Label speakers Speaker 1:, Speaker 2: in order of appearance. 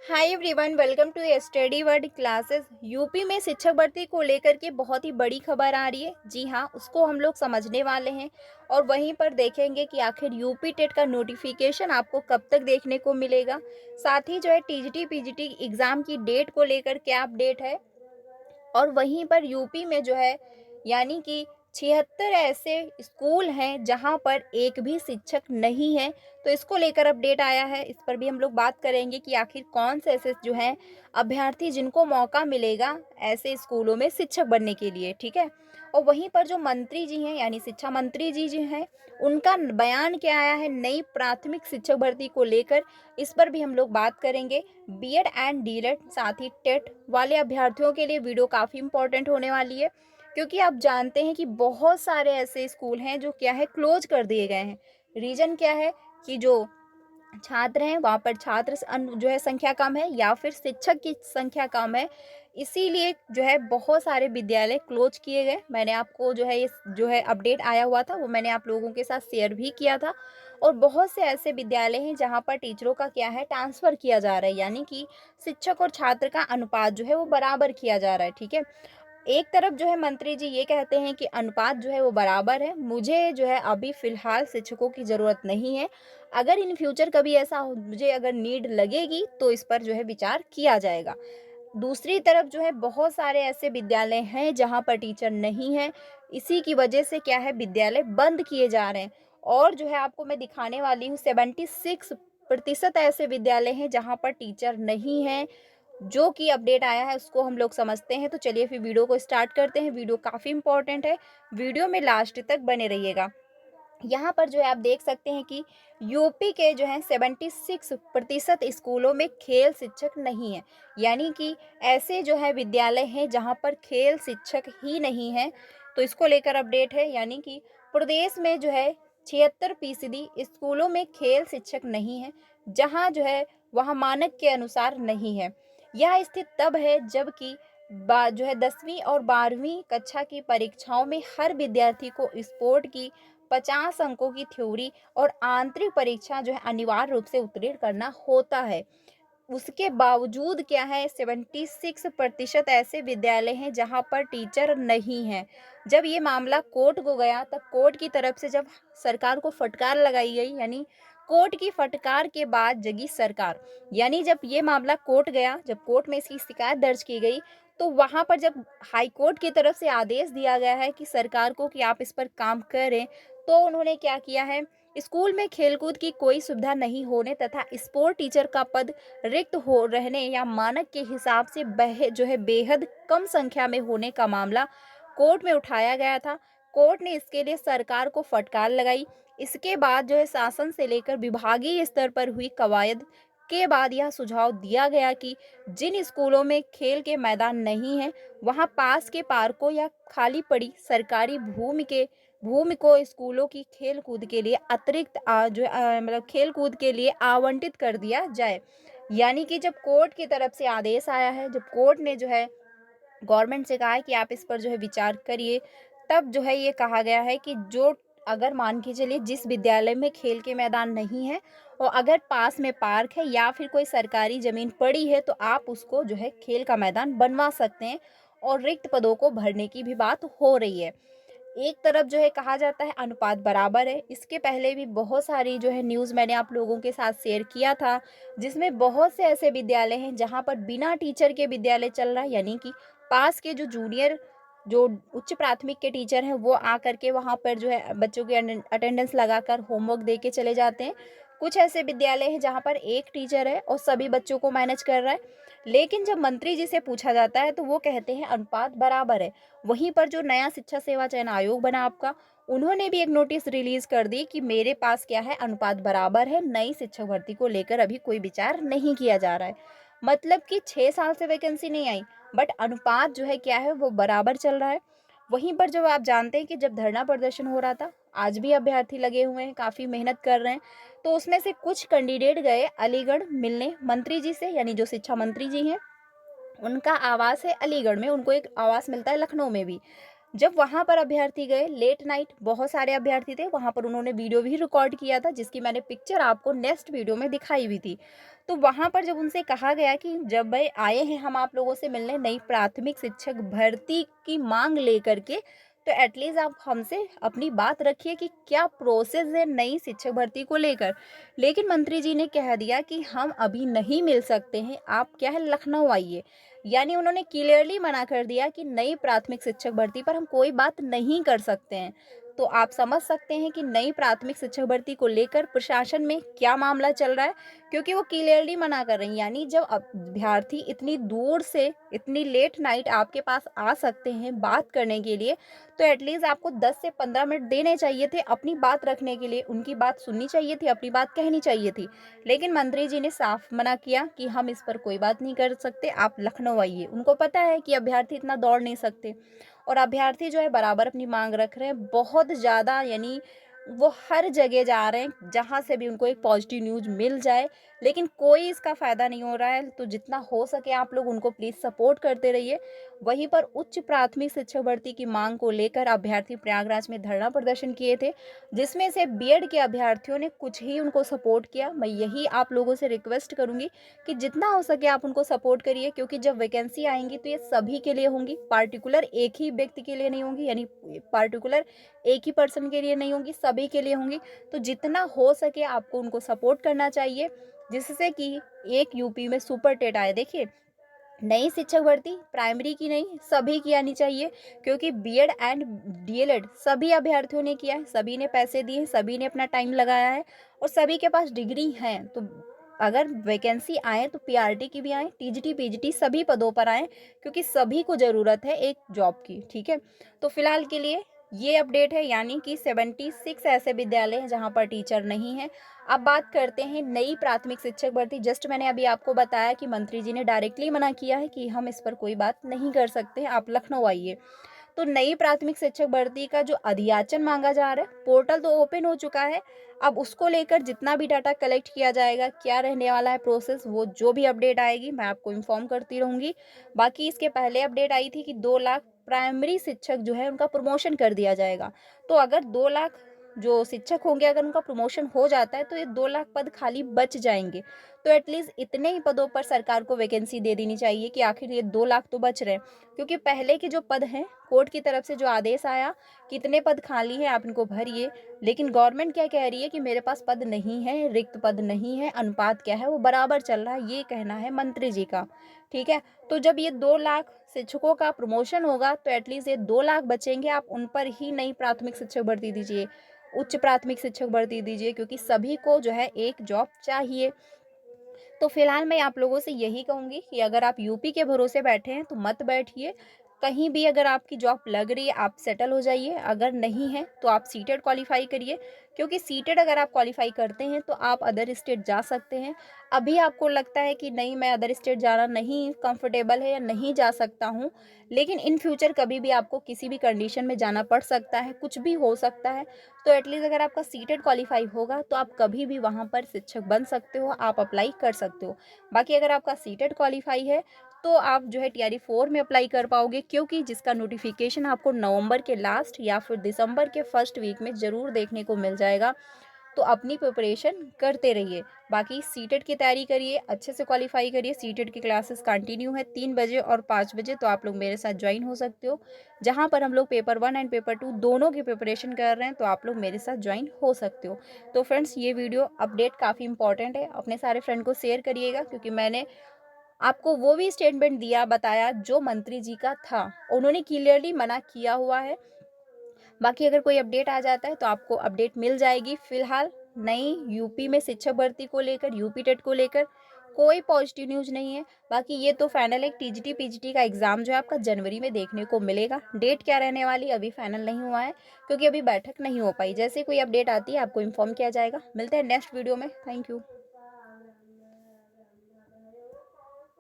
Speaker 1: Hi everyone, welcome to study word classes. UP में शिक्षक भर्ती को लेकर के बहुत ही बड़ी खबर आ रही है। जी हाँ, उसको हम लोग समझने वाले हैं और वहीं पर देखेंगे कि आखिर यूपी टेट का नोटिफिकेशन आपको कब तक देखने को मिलेगा। साथ ही जो है टीजीटी पीजीटी एग्ज़ाम की डेट को लेकर क्या अपडेट है और वहीं पर यूपी में जो है यानी कि 76 ऐसे स्कूल हैं जहां पर एक भी शिक्षक नहीं है। तो इसको लेकर अपडेट आया है, इस पर भी हम लोग बात करेंगे कि आखिर कौन से ऐसे जो हैं अभ्यर्थी जिनको मौका मिलेगा ऐसे स्कूलों में शिक्षक बनने के लिए। ठीक है। और वहीं पर जो मंत्री जी हैं यानी शिक्षा मंत्री जी जी हैं, उनका बयान क्या आया है नई प्राथमिक शिक्षक भर्ती को लेकर, इस पर भी हम लोग बात करेंगे। बीएड एंड डीएलएड साथ ही टेट वाले अभ्यर्थियों के लिए वीडियो काफ़ी इंपॉर्टेंट होने वाली है, क्योंकि आप जानते हैं कि बहुत सारे ऐसे स्कूल हैं जो क्या है क्लोज कर दिए गए हैं। रीज़न क्या है कि जो छात्र हैं वहाँ पर छात्र जो है संख्या कम है या फिर शिक्षक की संख्या कम है, इसीलिए जो है बहुत सारे विद्यालय क्लोज किए गए। मैंने आपको जो है ये जो है अपडेट आया हुआ था वो मैंने आप लोगों के साथ शेयर भी किया था। और बहुत से ऐसे विद्यालय हैं जहाँ पर टीचरों का क्या है ट्रांसफ़र किया जा रहा है, यानी कि शिक्षक और छात्र का अनुपात जो है वो बराबर किया जा रहा है। ठीक है। एक तरफ जो है मंत्री जी ये कहते हैं कि अनुपात जो है वो बराबर है, मुझे जो है अभी फ़िलहाल शिक्षकों की ज़रूरत नहीं है। अगर इन फ्यूचर कभी ऐसा हो, मुझे अगर नीड लगेगी तो इस पर जो है विचार किया जाएगा। दूसरी तरफ जो है बहुत सारे ऐसे विद्यालय हैं जहाँ पर टीचर नहीं है, इसी की वजह से क्या है विद्यालय बंद किए जा रहे हैं। और जो है आपको मैं दिखाने वाली हूँ 76% ऐसे विद्यालय हैं जहाँ पर टीचर नहीं है। जो कि अपडेट आया है उसको हम लोग समझते हैं। तो चलिए फिर वीडियो को स्टार्ट करते हैं। वीडियो काफ़ी इंपॉर्टेंट है, वीडियो में लास्ट तक बने रहिएगा। यहाँ पर जो है आप देख सकते हैं कि यूपी के जो है 76% स्कूलों में खेल शिक्षक नहीं है, यानी कि ऐसे जो है विद्यालय हैं जहाँ पर खेल शिक्षक ही नहीं है। तो इसको लेकर अपडेट है, यानी कि प्रदेश में जो है 76% स्कूलों में खेल शिक्षक नहीं है, जहाँ जो है वहाँ मानक के अनुसार नहीं है। यह स्थिति तब है जबकि जो है 10वीं और 12वीं कक्षा की परीक्षाओं में हर विद्यार्थी को स्पोर्ट की 50 अंकों की थ्योरी और आंतरिक परीक्षा जो है अनिवार्य रूप से उत्तीर्ण करना होता है। उसके बावजूद क्या है 76% ऐसे विद्यालय हैं जहाँ पर टीचर नहीं है। जब ये मामला कोर्ट को गया तब कोर्ट की तरफ से जब सरकार को फटकार लगाई गई, यानी कोर्ट की फटकार के बाद जगी सरकार। यानी जब ये मामला कोर्ट गया, जब कोर्ट में इसकी शिकायत दर्ज की गई, तो वहाँ पर जब हाई कोर्ट की तरफ से आदेश दिया गया है कि सरकार को कि आप इस पर काम करें, तो उन्होंने क्या किया है, स्कूल में खेलकूद की कोई सुविधा नहीं होने तथा स्पोर्ट टीचर का पद रिक्त हो रहने या मानक के हिसाब से जो है बेहद कम संख्या में होने का मामला कोर्ट में उठाया गया था। कोर्ट ने इसके लिए सरकार को फटकार लगाई। इसके बाद जो है शासन से लेकर विभागीय स्तर पर हुई कवायद के बाद यह सुझाव दिया गया कि जिन स्कूलों में खेल के मैदान नहीं हैं, वहां पास के पार्कों या खाली पड़ी सरकारी भूमि को स्कूलों की खेल कूद के लिए अतिरिक्त मतलब खेल कूद के लिए आवंटित कर दिया जाए। यानी कि जब कोर्ट की तरफ से आदेश आया है, जब कोर्ट ने जो है गवर्नमेंट से कहा है कि आप इस पर जो है विचार करिए, तब जो है ये कहा गया है कि जो अगर मान के चलिए जिस विद्यालय में खेल के मैदान नहीं है और अगर पास में पार्क है या फिर कोई सरकारी ज़मीन पड़ी है, तो आप उसको जो है खेल का मैदान बनवा सकते हैं और रिक्त पदों को भरने की भी बात हो रही है। एक तरफ जो है कहा जाता है अनुपात बराबर है। इसके पहले भी बहुत सारी जो है न्यूज़ मैंने आप लोगों के साथ शेयर किया था, जिसमें बहुत से ऐसे विद्यालय हैं जहाँ पर बिना टीचर के विद्यालय चल रहा है, यानी कि पास के जो जूनियर जो उच्च प्राथमिक के टीचर हैं वो आकर के वहाँ पर जो है बच्चों की अटेंडेंस लगाकर होमवर्क दे के चले जाते हैं। कुछ ऐसे विद्यालय हैं जहाँ पर एक टीचर है और सभी बच्चों को मैनेज कर रहा है। लेकिन जब मंत्री जी से पूछा जाता है तो वो कहते हैं अनुपात बराबर है। वहीं पर जो नया शिक्षा सेवा चयन आयोग बना आपका, उन्होंने भी एक नोटिस रिलीज कर दी कि मेरे पास क्या है अनुपात बराबर है, नई शिक्षक भर्ती को लेकर अभी कोई विचार नहीं किया जा रहा है। मतलब कि 6 साल से वैकेंसी नहीं आई, बट अनुपात जो है क्या है वो बराबर चल रहा है। वहीं पर जब आप जानते हैं कि जब धरना प्रदर्शन हो रहा था, आज भी अभ्यर्थी लगे हुए हैं, काफ़ी मेहनत कर रहे हैं, तो उसमें से कुछ कैंडिडेट गए अलीगढ़ मिलने मंत्री जी से, यानी जो शिक्षा मंत्री जी हैं, उनका आवास है अलीगढ़ में, उनको एक आवास मिलता है लखनऊ में भी। जब वहाँ पर अभ्यर्थी गए लेट नाइट, बहुत सारे अभ्यर्थी थे वहाँ पर, उन्होंने वीडियो भी रिकॉर्ड किया था जिसकी मैंने पिक्चर आपको नेक्स्ट वीडियो में दिखाई भी थी। तो वहाँ पर जब उनसे कहा गया कि जब भाई आए हैं हम आप लोगों से मिलने नई प्राथमिक शिक्षक भर्ती की मांग लेकर के, तो एटलीस्ट आप हमसे अपनी बात रखिए कि क्या प्रोसेस है नई शिक्षक भर्ती को लेकर। लेकिन मंत्री जी ने कह दिया कि हम अभी नहीं मिल सकते हैं, आप क्या है लखनऊ आइए। यानी उन्होंने क्लियरली मना कर दिया कि नई प्राथमिक शिक्षक भर्ती पर हम कोई बात नहीं कर सकते हैं। तो आप समझ सकते हैं कि नई प्राथमिक शिक्षक भर्ती को लेकर प्रशासन में क्या मामला चल रहा है, क्योंकि वो क्लियरली मना कर रही हैं। यानी जब अभ्यर्थी इतनी दूर से इतनी लेट नाइट आपके पास आ सकते हैं बात करने के लिए, तो एटलीस्ट आपको 10 से 15 मिनट देने चाहिए थे अपनी बात रखने के लिए, उनकी बात सुननी चाहिए थी, अपनी बात कहनी चाहिए थी। लेकिन मंत्री जी ने साफ मना किया कि हम इस पर कोई बात नहीं कर सकते, आप लखनऊ आइए। उनको पता है कि अभ्यर्थी इतना दौड़ नहीं सकते, और अभ्यर्थी जो है बराबर अपनी मांग रख रहे हैं बहुत ज़्यादा। यानी वो हर जगह जा रहे हैं जहाँ से भी उनको एक पॉजिटिव न्यूज़ मिल जाए, लेकिन कोई इसका फ़ायदा नहीं हो रहा है। तो जितना हो सके आप लोग उनको प्लीज़ सपोर्ट करते रहिए। वहीं पर उच्च प्राथमिक शिक्षक भर्ती की मांग को लेकर अभ्यर्थी प्रयागराज में धरना प्रदर्शन किए थे, जिसमें से बीएड के अभ्यर्थियों ने कुछ ही उनको सपोर्ट किया। मैं यही आप लोगों से रिक्वेस्ट करूंगी कि जितना हो सके आप उनको सपोर्ट करिए, क्योंकि जब वैकेंसी आएंगी तो ये सभी के लिए होंगी, पार्टिकुलर एक ही व्यक्ति के लिए नहीं होंगी, यानी पार्टिकुलर एक ही पर्सन के लिए नहीं होंगी, सभी के लिए होंगी। तो जितना हो सके आपको उनको सपोर्ट करना चाहिए, जिससे कि एक यूपी में सुपर टेट आए। देखिए, नई शिक्षक भर्ती प्राइमरी की नहीं सभी की आनी चाहिए, क्योंकि बीएड एंड डीएलएड सभी अभ्यर्थियों ने किया है, सभी ने पैसे दिए, सभी ने अपना टाइम लगाया है, और सभी के पास डिग्री है। तो अगर वैकेंसी आए तो पीआरटी की भी आए, टीजीटी पीजीटी सभी पदों पर आए, क्योंकि सभी को ज़रूरत है एक जॉब की। ठीक है, तो फिलहाल के लिए ये अपडेट है, यानी कि 76 ऐसे विद्यालय हैं जहाँ पर टीचर नहीं है। अब बात करते हैं नई प्राथमिक शिक्षक भर्ती। जस्ट मैंने अभी आपको बताया कि मंत्री जी ने डायरेक्टली मना किया है कि हम इस पर कोई बात नहीं कर सकते, आप लखनऊ आइए। तो नई प्राथमिक शिक्षक भर्ती का जो अधियाचन मांगा जा रहा है, पोर्टल तो ओपन हो चुका है। अब उसको लेकर जितना भी डाटा कलेक्ट किया जाएगा, क्या रहने वाला है प्रोसेस, वो जो भी अपडेट आएगी मैं आपको इन्फॉर्म करती रहूँगी। बाकी इसके पहले अपडेट आई थी कि 2 लाख प्राइमरी शिक्षक जो है उनका प्रमोशन कर दिया जाएगा। तो अगर 2 लाख जो शिक्षक होंगे अगर उनका प्रमोशन हो जाता है तो ये 2 लाख पद खाली बच जाएंगे। तो एटलीस्ट इतने ही पदों पर सरकार को वैकेंसी दे देनी चाहिए कि आखिर ये 2 लाख तो बच रहे हैं। क्योंकि पहले के जो पद हैं, कोर्ट की तरफ से जो आदेश आया, कितने पद खाली हैं आप इनको भरिए, लेकिन गवर्नमेंट क्या कह रही है कि मेरे पास पद नहीं है, रिक्त पद नहीं है, अनुपात क्या है वो बराबर चल रहा है, ये कहना है मंत्री जी का। ठीक है, तो जब ये 2 लाख शिक्षकों का प्रमोशन होगा तो एटलीस्ट ये 2 लाख बचेंगे, आप उन पर ही नई प्राथमिक शिक्षक भर्ती दीजिए, उच्च प्राथमिक शिक्षक भर्ती दीजिए, क्योंकि सभी को जो है एक जॉब चाहिए। तो फिलहाल मैं आप लोगों से यही कहूँगी कि अगर आप यूपी के भरोसे बैठे हैं तो मत बैठिए। कहीं भी अगर आपकी जॉब लग रही है आप सेटल हो जाइए, अगर नहीं है तो आप सीटेट क्वालिफाई करिए, क्योंकि सीटेट अगर आप क्वालिफाई करते हैं तो आप अदर स्टेट जा सकते हैं। अभी आपको लगता है कि नहीं मैं अदर स्टेट जाना नहीं कंफर्टेबल है या नहीं जा सकता हूँ, लेकिन इन फ्यूचर कभी भी आपको किसी भी कंडीशन में जाना पड़ सकता है, कुछ भी हो सकता है। तो एटलीस्ट अगर आपका सीटेट क्वालिफाई होगा तो आप कभी भी वहाँ पर शिक्षक बन सकते हो, आप अप्लाई कर सकते हो। बाकी अगर आपका सीटेट क्वालिफाई है तो आप जो है टीआरई 4 में अप्लाई कर पाओगे, क्योंकि जिसका नोटिफिकेशन आपको नवंबर के लास्ट या फिर दिसंबर के फर्स्ट वीक में ज़रूर देखने को मिल जाएगा। तो अपनी प्रिपरेशन करते रहिए। बाकी सीटेट की तैयारी करिए, अच्छे से क्वालिफाई करिए। सीटेट की क्लासेस कंटिन्यू है 3 बजे और 5 बजे, तो आप लोग मेरे साथ ज्वाइन हो सकते हो। जहाँ पर हम लोग पेपर 1 एंड पेपर 2 दोनों की प्रिपरेशन कर रहे हैं, तो आप लोग मेरे साथ ज्वाइन हो सकते हो। तो फ्रेंड्स, ये वीडियो अपडेट काफ़ी इंपॉर्टेंट है, अपने सारे फ्रेंड को शेयर करिएगा, क्योंकि मैंने आपको वो भी स्टेटमेंट दिया बताया जो मंत्री जी का था, उन्होंने क्लियरली मना किया हुआ है। बाकी अगर कोई अपडेट आ जाता है तो आपको अपडेट मिल जाएगी। फिलहाल नई यूपी में शिक्षक भर्ती को लेकर, यूपी टेट को लेकर कोई पॉजिटिव न्यूज़ नहीं है। बाकी ये तो फाइनल है, टीजीटी पीजीटी का एग्ज़ाम जो है आपका जनवरी में देखने को मिलेगा। डेट क्या रहने वाली अभी फाइनल नहीं हुआ है, क्योंकि अभी बैठक नहीं हो पाई। जैसे कोई अपडेट आती है आपको इन्फॉर्म किया जाएगा। मिलते हैं नेक्स्ट वीडियो में। Thank you.